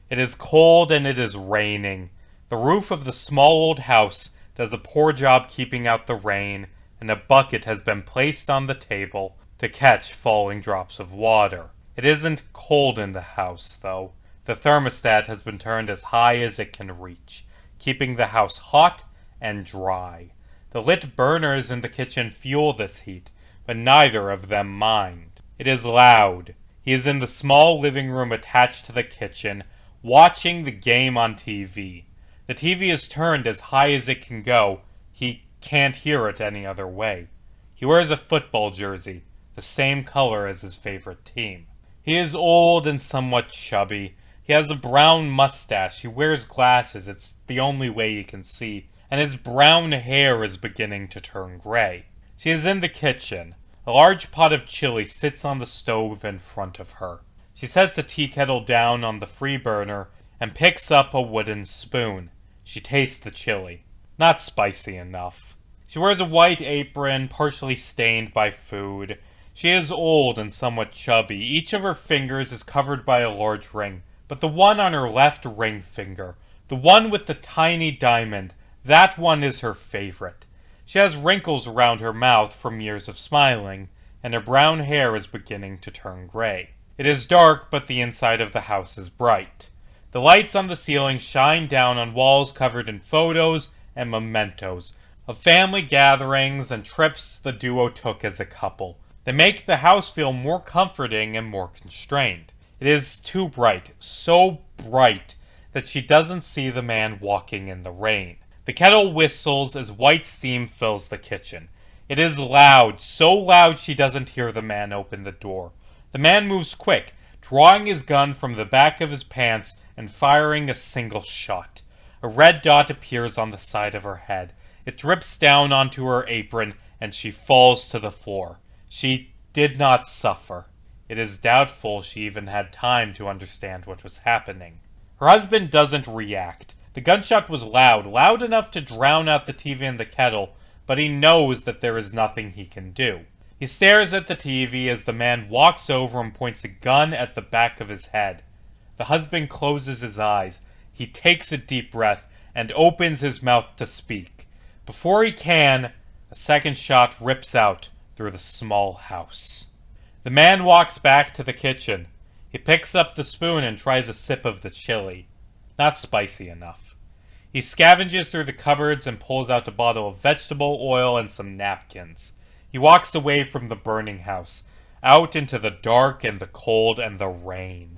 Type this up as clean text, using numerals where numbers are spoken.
It is cold and it is raining. The roof of the small old house does a poor job keeping out the rain, and a bucket has been placed on the table to catch falling drops of water. It isn't cold in the house, though. The thermostat has been turned as high as it can reach, keeping the house hot and dry. The lit burners in the kitchen fuel this heat, but neither of them mind. It is loud. He is in the small living room attached to the kitchen, watching the game on TV. The TV is turned as high as it can go. He can't hear it any other way. He wears a football jersey, the same color as his favorite team. He is old and somewhat chubby. He has a brown mustache. He wears glasses. It's the only way he can see. And his brown hair is beginning to turn gray. She is in the kitchen. A large pot of chili sits on the stove in front of her. She sets a tea kettle down on the free burner and picks up a wooden spoon. She tastes the chili. Not spicy enough. She wears a white apron, partially stained by food. She is old and somewhat chubby. Each of her fingers is covered by a large ring, but the one on her left ring finger, the one with the tiny diamond, that one is her favorite. She has wrinkles around her mouth from years of smiling, and her brown hair is beginning to turn gray. It is dark, but the inside of the house is bright. The lights on the ceiling shine down on walls covered in photos and mementos of family gatherings and trips the duo took as a couple. They make the house feel more comforting and more constrained. It is too bright, so bright that she doesn't see the man walking in the rain. The kettle whistles as white steam fills the kitchen. It is loud, so loud she doesn't hear the man open the door. The man moves quick, drawing his gun from the back of his pants and firing a single shot. A red dot appears on the side of her head. It drips down onto her apron, and she falls to the floor. She did not suffer. It is doubtful she even had time to understand what was happening. Her husband doesn't react. The gunshot was loud, loud enough to drown out the TV and the kettle, but he knows that there is nothing he can do. He stares at the TV as the man walks over and points a gun at the back of his head. The husband closes his eyes. He takes a deep breath and opens his mouth to speak. Before he can, a second shot rips out through the small house. The man walks back to the kitchen. He picks up the spoon and tries a sip of the chili. Not spicy enough. He scavenges through the cupboards and pulls out a bottle of vegetable oil and some napkins. He walks away from the burning house, out into the dark and the cold and the rain.